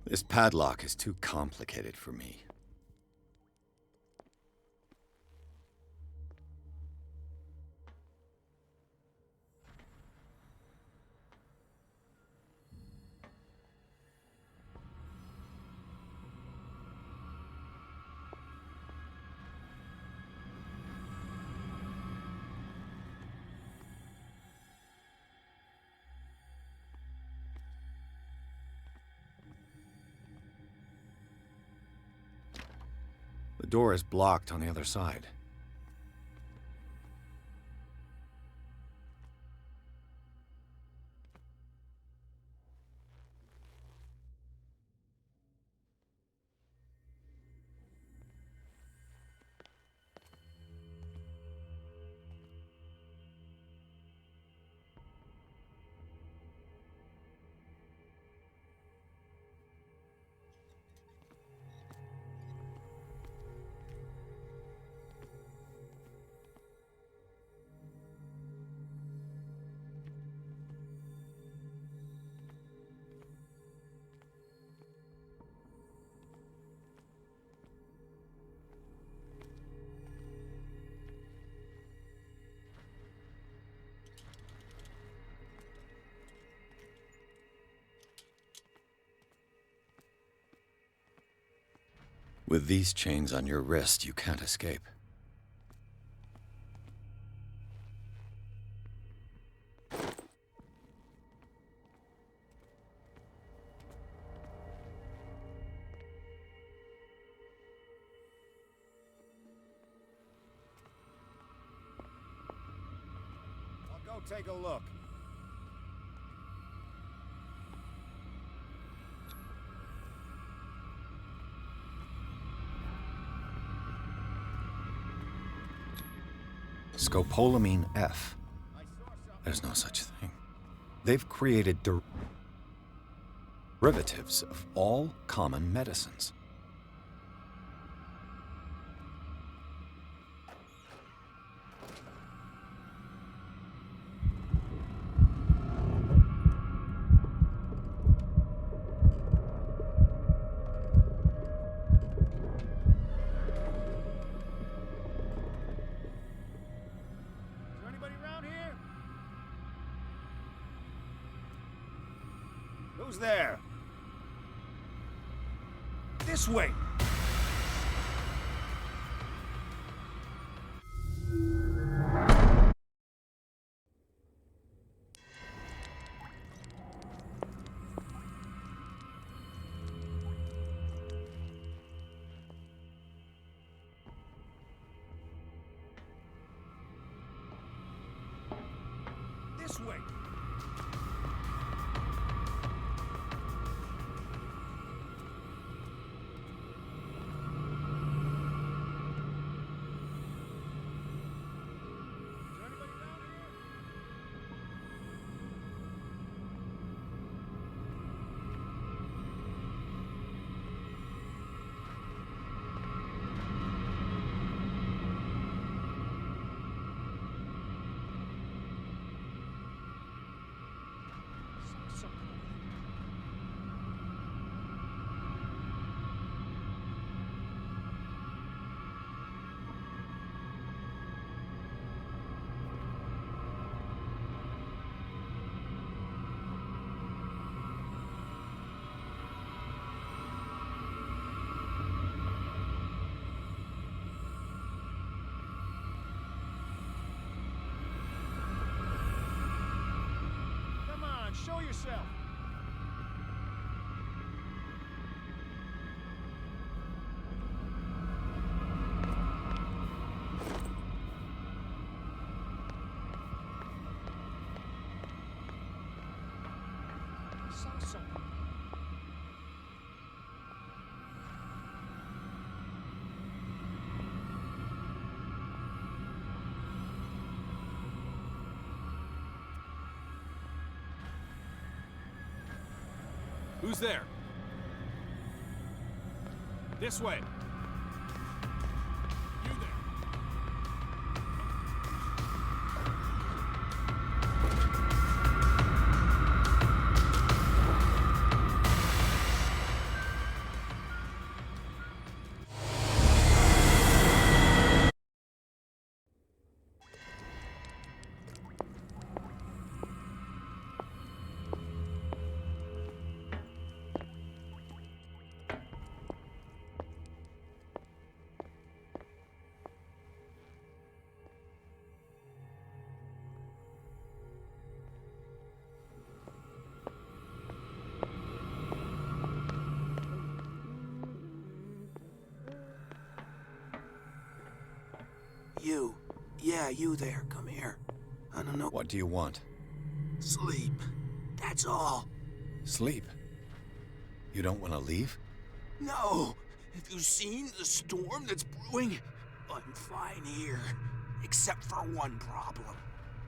This padlock is too complicated for me. The door is blocked on the other side. With these chains on your wrist, you can't escape. I'll go take a look. Scopolamine F. There's no such thing. They've created derivatives of all common medicines. Who's there? This way! This way! Show yourself! I saw something. Who's there? This way. You there. You. Yeah, you there. Come here. I don't know. What do you want? Sleep. That's all. Sleep? You don't want to leave? No. Have you seen the storm that's brewing? I'm fine here. Except for one problem.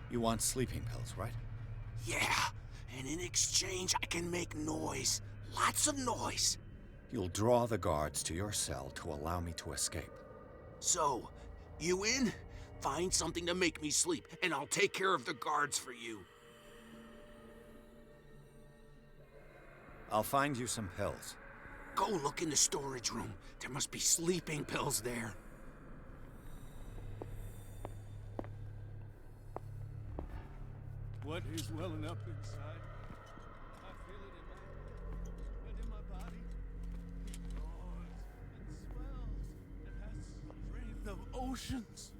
You want sleeping pills, right? Yeah. And in exchange, I can make noise. Lots of noise. You'll draw the guards to your cell to allow me to escape. So, you in? Find something to make me sleep, and I'll take care of the guards for you. I'll find you some pills. Go look in the storage room. There must be sleeping pills there. What is welling up inside? I feel it in my body. It roars and swells. It has strength of oceans.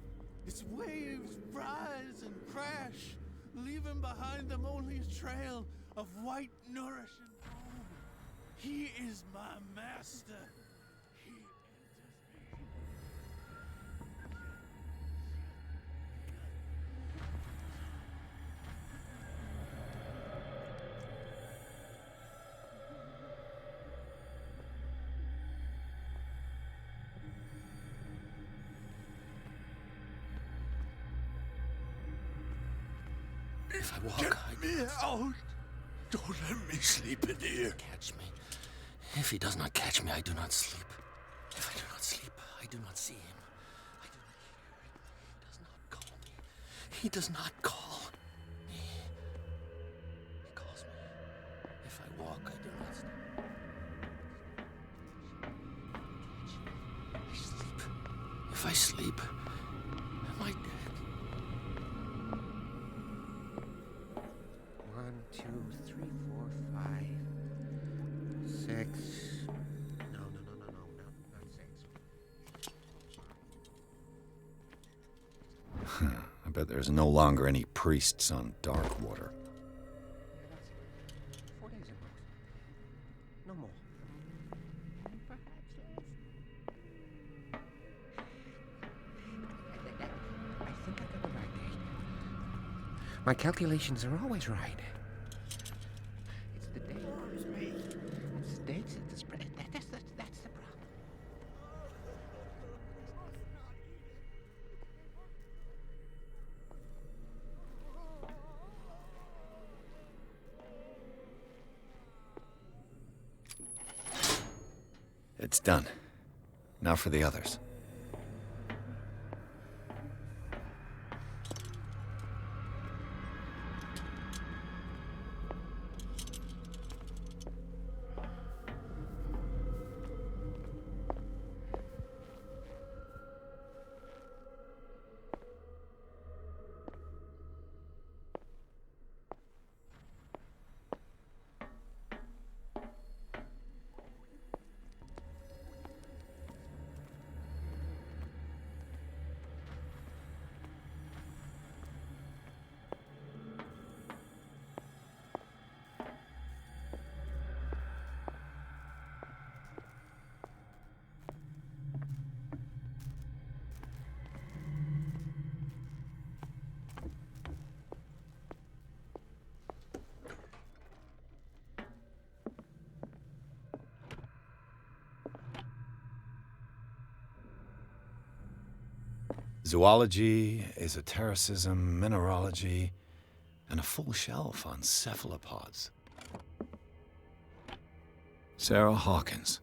Its waves rise and crash, leaving behind them only a trail of white, nourishing foam. He is my master. He enters me. If I walk, Get me out! Don't let me sleep in here. Catch me. If he does not catch me, I do not sleep. If I do not sleep, I do not see him. I do not hear him. He does not call me. He calls me. If I walk, I do not sleep. I sleep. If I sleep, am I dead? 1, 2, 3, 4, 5, 6. No, not 6. I bet there's no longer any priests on Darkwater. 4 days at most. No more. Perhaps less. I think I got the right date. My calculations are always right. It's the date. It's the dates. It's the spread. That's the problem. It's done. Now for the others. Zoology, esotericism, mineralogy, and a full shelf on cephalopods. Sarah Hawkins.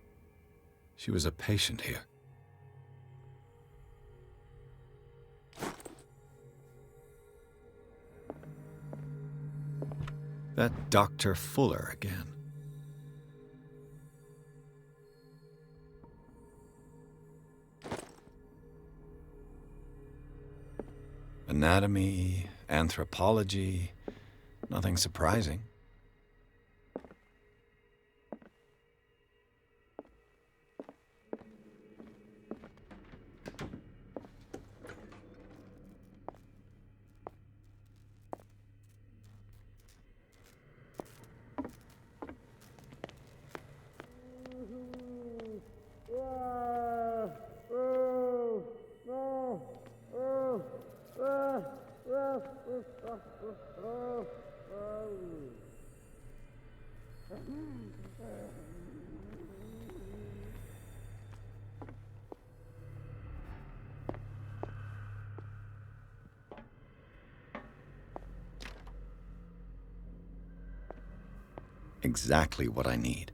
She was a patient here. That Dr. Fuller again. Anatomy, anthropology, nothing surprising. Exactly what I need.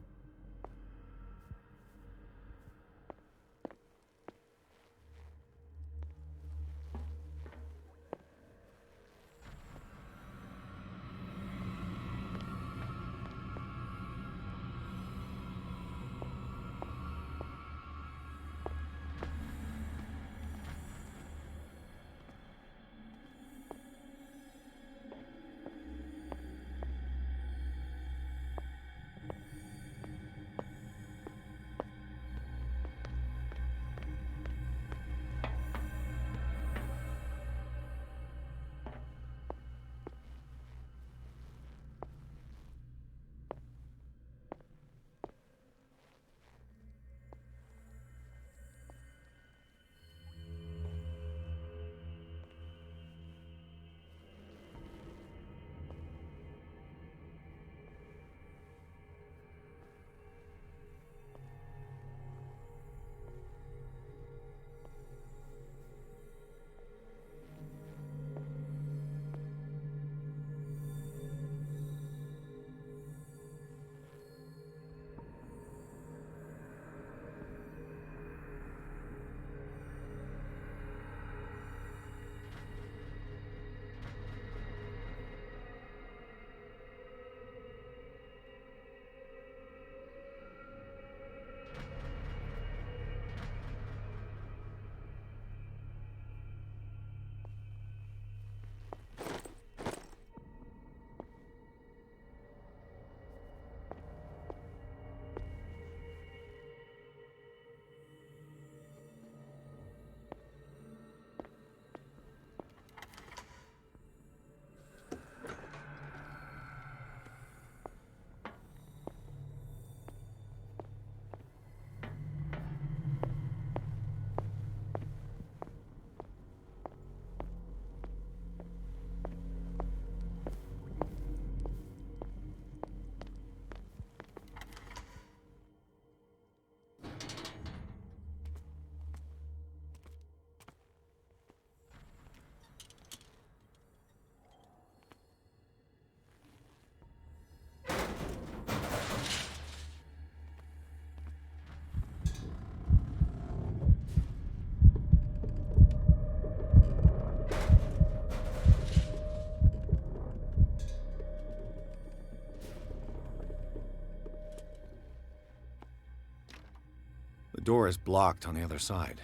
The door is blocked on the other side.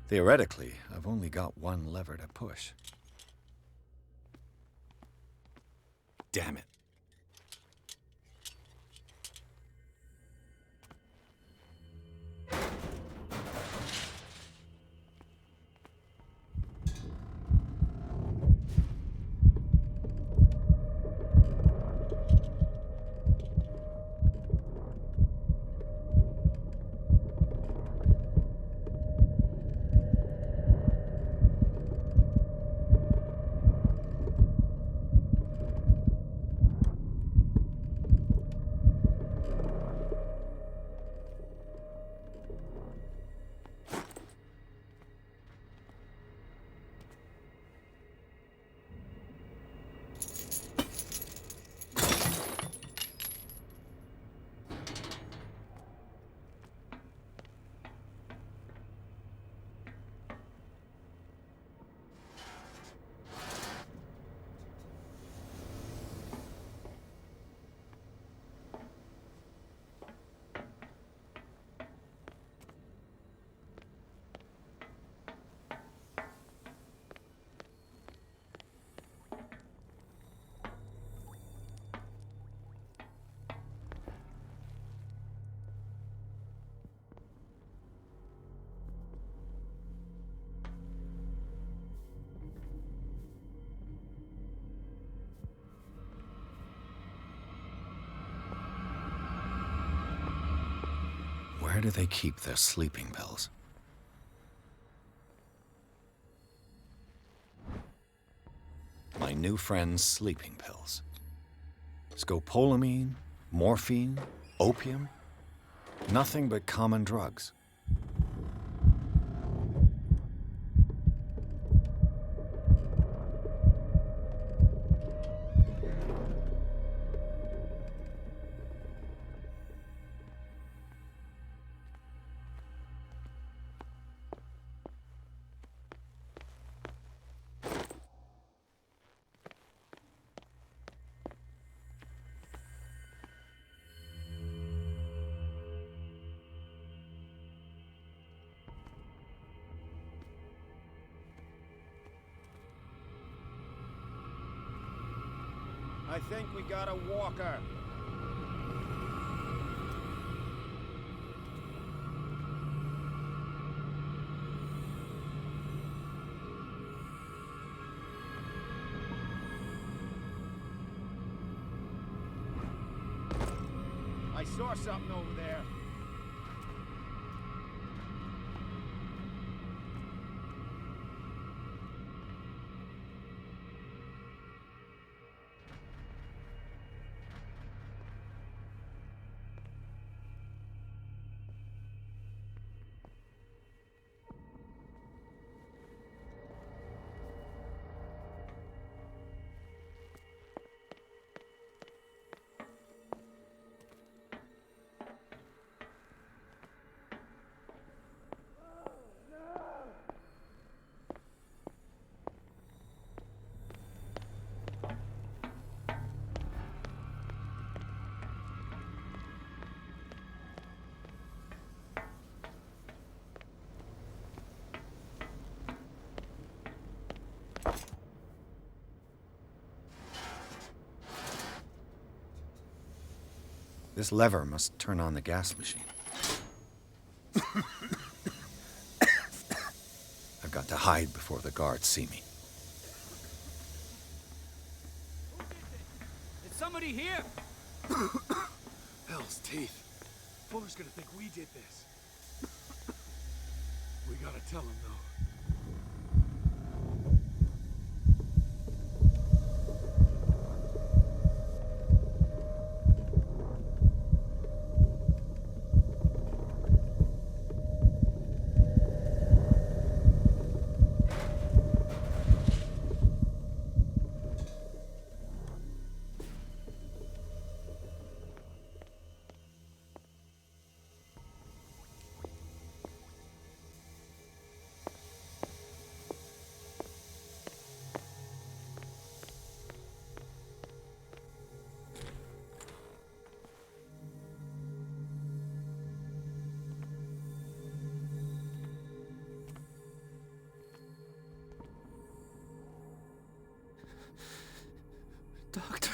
Theoretically, I've only got one lever to push. Damn it. Where do they keep their sleeping pills? My new friend's sleeping pills. Scopolamine, morphine, opium. Nothing but common drugs. I think we got a walker. I saw something over there. This lever must turn on the gas machine. I've got to hide before the guards see me. Is somebody here? Hell's teeth. Fuller's gonna think we did this. We gotta tell him, though. Doctor,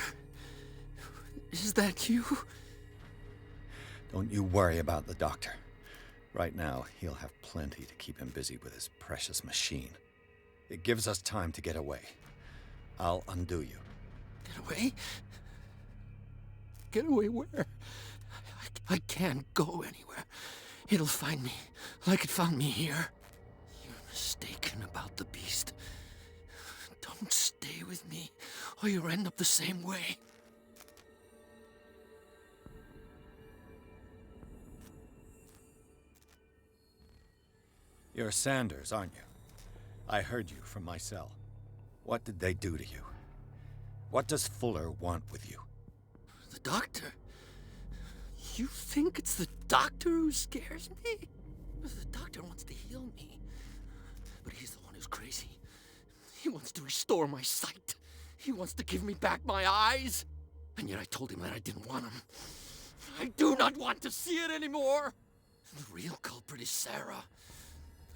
is that you? Don't you worry about the doctor. Right now, he'll have plenty to keep him busy with his precious machine. It gives us time to get away. I'll undo you. Get away? Get away where? I can't go anywhere. It'll find me, like it found me here. You're mistaken about the beast. Don't stay with me, or you'll end up the same way. You're Sanders, aren't you? I heard you from my cell. What did they do to you? What does Fuller want with you? The doctor? You think it's the doctor who scares me? The doctor wants to heal me. But he's the one who's crazy. He wants to restore my sight. He wants to give me back my eyes. And yet I told him that I didn't want him. I do not want to see it anymore. The real culprit is Sarah.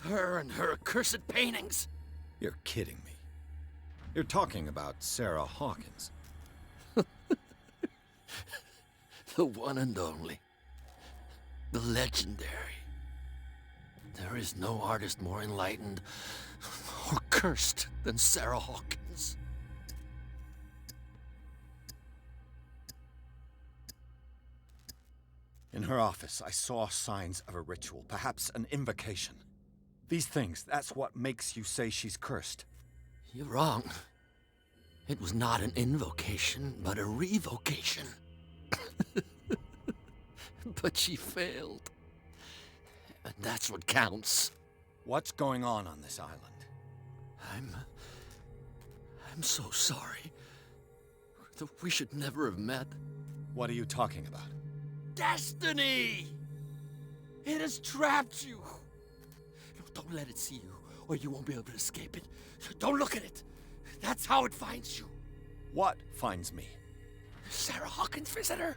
Her and her accursed paintings. You're kidding me. You're talking about Sarah Hawkins. The one and only. The legendary. There is no artist more enlightened or cursed than Sarah Hawkins. In her office, I saw signs of a ritual, perhaps an invocation. These things, that's what makes you say she's cursed. You're wrong. It was not an invocation, but a revocation. But she failed. And that's what counts. What's going on this island? I'm so sorry. We should never have met. What are you talking about? Destiny! It has trapped you. No, don't let it see you, or you won't be able to escape it. Don't look at it. That's how it finds you. What finds me? Sarah Hawkins' visitor.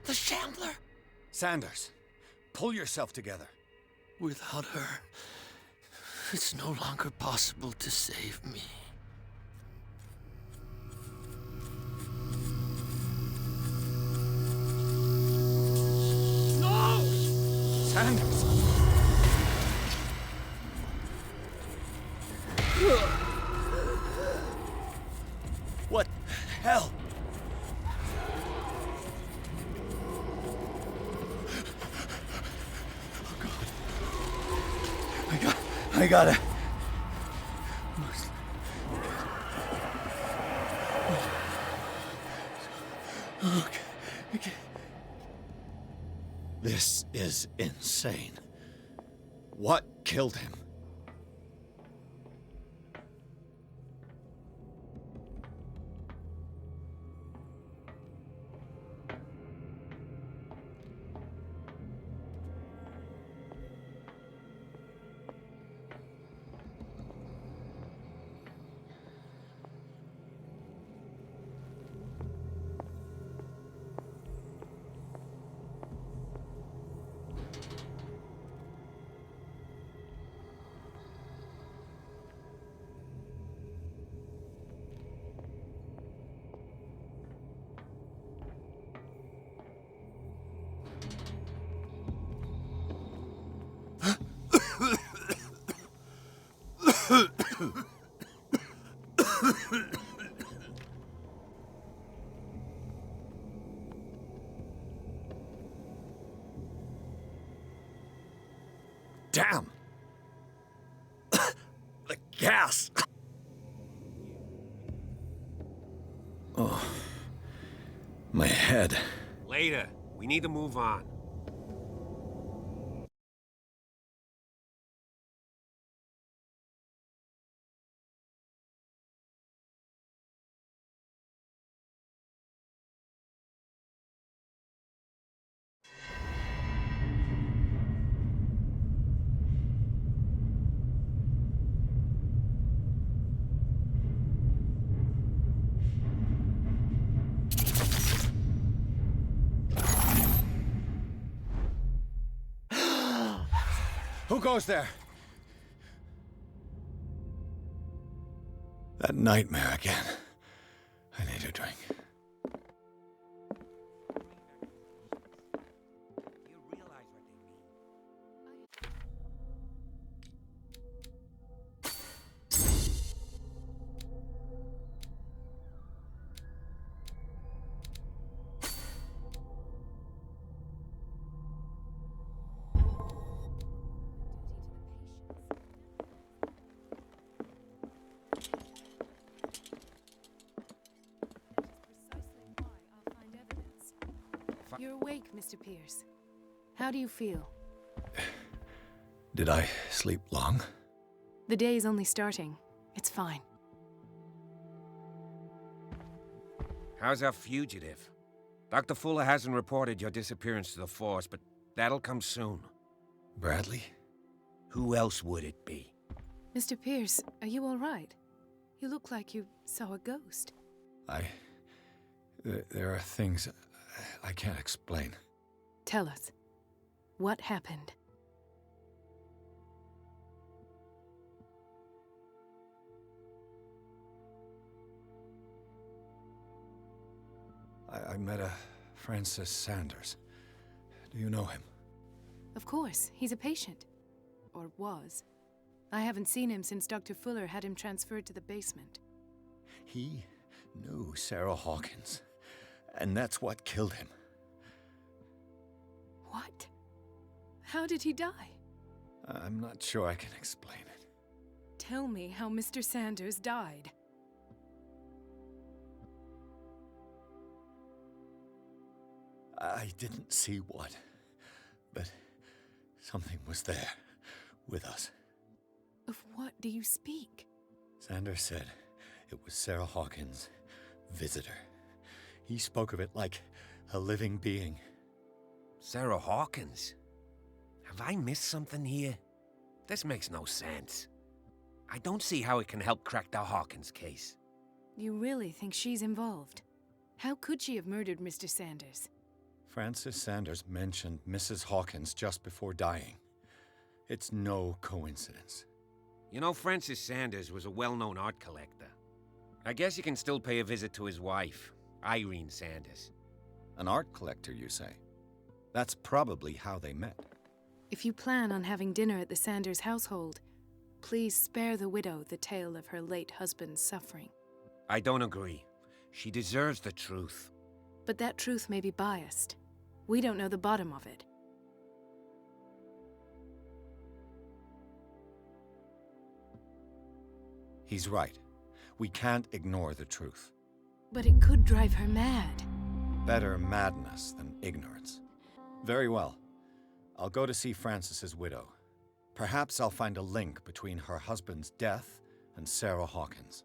The Shambler. Sanders, pull yourself together. Without her, it's no longer possible to save me. Sanders! What the hell? I gotta. Okay. This is insane. What killed him? Damn! The gas! Oh, my head. Later. We need to move on. Who goes there? That nightmare again. I need a drink. You're awake, Mr. Pierce. How do you feel? Did I sleep long? The day is only starting. It's fine. How's our fugitive? Dr. Fuller hasn't reported your disappearance to the force, but that'll come soon. Bradley? Who else would it be? Mr. Pierce, are you all right? You look like you saw a ghost. There are things I can't explain. Tell us. What happened? I met a Francis Sanders. Do you know him? Of course, he's a patient. Or was. I haven't seen him since Dr. Fuller had him transferred to the basement. He knew Sarah Hawkins, and that's what killed him. What? How did he die? I'm not sure I can explain it. Tell me how Mr. Sanders died. I didn't see what, but something was there, with us. Of what do you speak? Sanders said it was Sarah Hawkins' visitor. He spoke of it like a living being. Sarah Hawkins? Have I missed something here? This makes no sense. I don't see how it can help crack the Hawkins case. You really think she's involved? How could she have murdered Mr. Sanders? Francis Sanders mentioned Mrs. Hawkins just before dying. It's no coincidence. You know, Francis Sanders was a well-known art collector. I guess you can still pay a visit to his wife, Irene Sanders. An art collector, you say? That's probably how they met. If you plan on having dinner at the Sanders household, please spare the widow the tale of her late husband's suffering. I don't agree. She deserves the truth. But that truth may be biased. We don't know the bottom of it. He's right. We can't ignore the truth. But it could drive her mad. Better madness than ignorance. Very well. I'll go to see Francis's widow. Perhaps I'll find a link between her husband's death and Sarah Hawkins.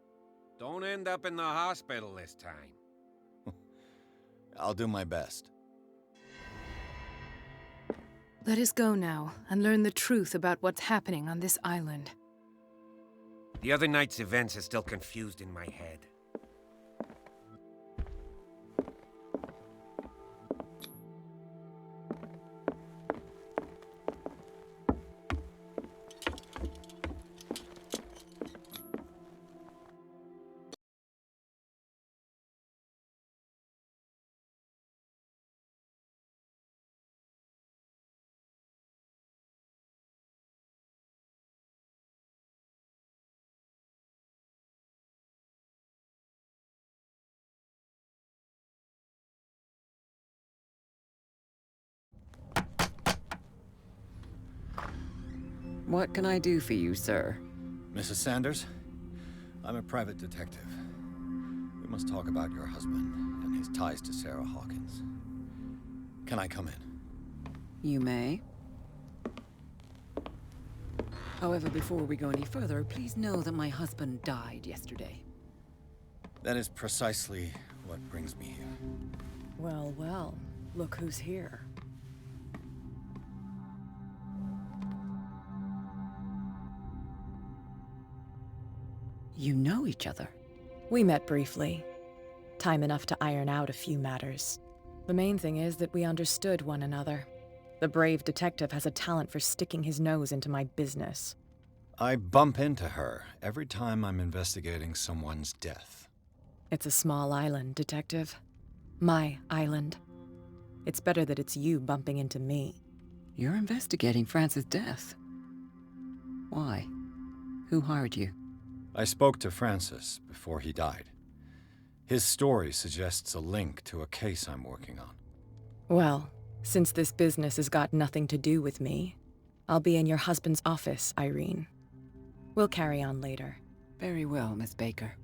Don't end up in the hospital this time. I'll do my best. Let us go now and learn the truth about what's happening on this island. The other night's events are still confused in my head. What can I do for you, sir? Mrs. Sanders, I'm a private detective. We must talk about your husband and his ties to Sarah Hawkins. Can I come in? You may. However, before we go any further, please know that my husband died yesterday. That is precisely what brings me here. Well, well, look who's here. You know each other. We met briefly. Time enough to iron out a few matters. The main thing is that we understood one another. The brave detective has a talent for sticking his nose into my business. I bump into her every time I'm investigating someone's death. It's a small island, Detective. My island. It's better that it's you bumping into me. You're investigating Francis' death. Why? Who hired you? I spoke to Francis before he died. His story suggests a link to a case I'm working on. Well, since this business has got nothing to do with me, I'll be in your husband's office, Irene. We'll carry on later. Very well, Miss Baker.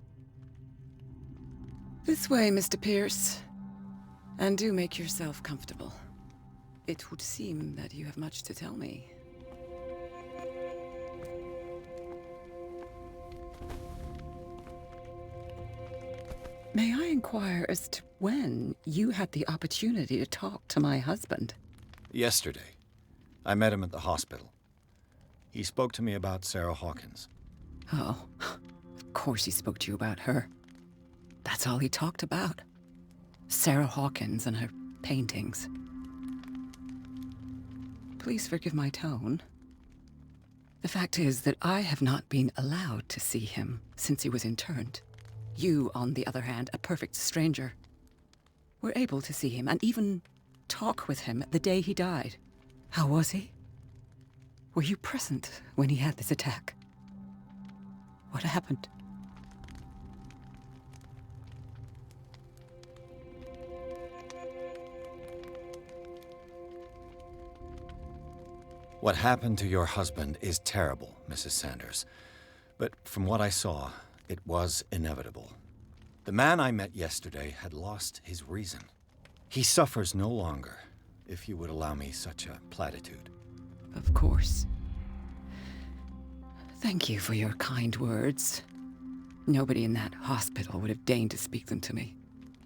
This way, Mr. Pierce. And do make yourself comfortable. It would seem that you have much to tell me. May I inquire as to when you had the opportunity to talk to my husband? Yesterday. I met him at the hospital. He spoke to me about Sarah Hawkins. Oh, of course he spoke to you about her. That's all he talked about. Sarah Hawkins and her paintings. Please forgive my tone. The fact is that I have not been allowed to see him since he was interned. You, on the other hand, a perfect stranger, were able to see him and even talk with him the day he died. How was he? Were you present when he had this attack? What happened? What happened to your husband is terrible, Mrs. Sanders. But from what I saw, it was inevitable. The man I met yesterday had lost his reason. He suffers no longer, if you would allow me such a platitude. Of course. Thank you for your kind words. Nobody in that hospital would have deigned to speak them to me.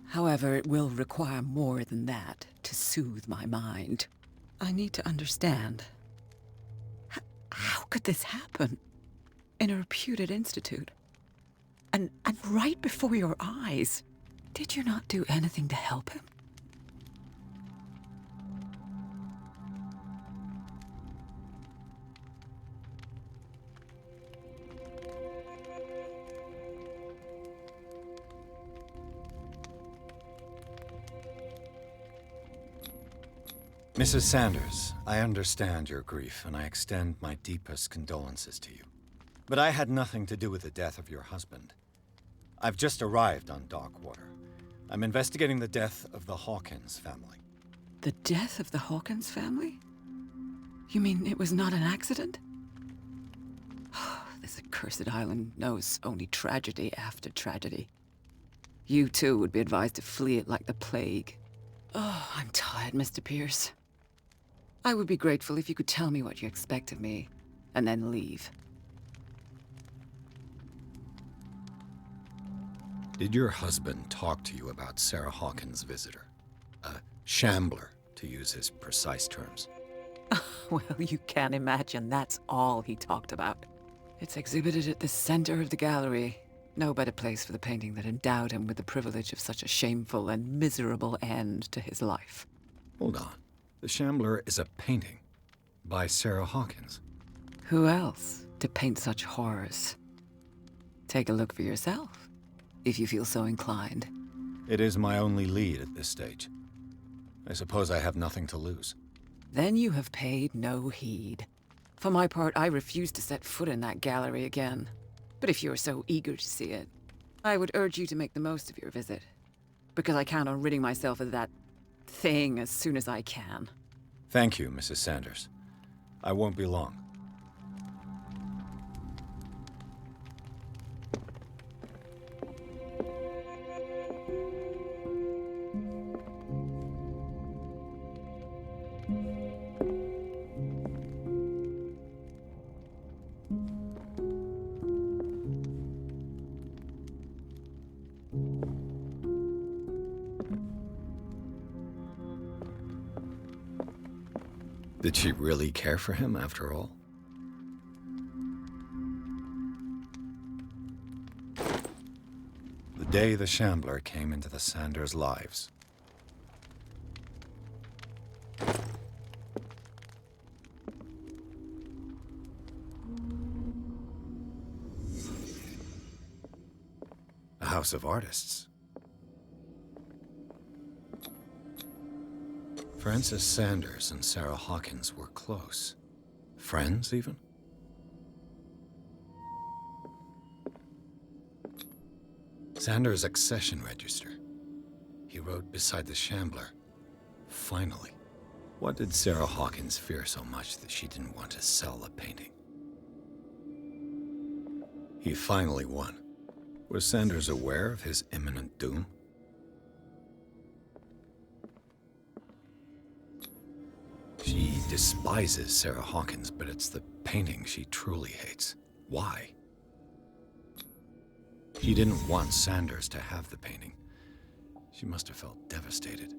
However, it will require more than that to soothe my mind. I need to understand. How could this happen? In a reputed institute? And right before your eyes? Did you not do anything to help him? Mrs. Sanders, I understand your grief, and I extend my deepest condolences to you. But I had nothing to do with the death of your husband. I've just arrived on Darkwater. I'm investigating the death of the Hawkins family. The death of the Hawkins family? You mean it was not an accident? This accursed island knows only tragedy after tragedy. You too would be advised to flee it like the plague. Oh, I'm tired, Mr. Pierce. I would be grateful if you could tell me what you expect of me, and then leave. Did your husband talk to you about Sarah Hawkins' visitor? A shambler, to use his precise terms. Well, you can imagine that's all he talked about. It's exhibited at the center of the gallery. No better place for the painting that endowed him with the privilege of such a shameful and miserable end to his life. Hold on. The Shambler is a painting by Sarah Hawkins. Who else to paint such horrors? Take a look for yourself, if you feel so inclined. It is my only lead at this stage. I suppose I have nothing to lose. Then you have paid no heed. For my part, I refuse to set foot in that gallery again. But if you're so eager to see it, I would urge you to make the most of your visit. Because I count on ridding myself of that thing as soon as I can. Thank you, Mrs. Sanders. I won't be long. Did she really care for him after all? The day the Shambler came into the Sanders' lives. A house of artists. Frances Sanders and Sarah Hawkins were close. Friends, even? Sanders' accession register. He wrote beside the Shambler, "Finally." What did Sarah Hawkins fear so much that she didn't want to sell the painting? He finally won. Was Sanders aware of his imminent doom? She despises Sarah Hawkins, but it's the painting she truly hates. Why? She didn't want Sanders to have the painting. She must have felt devastated.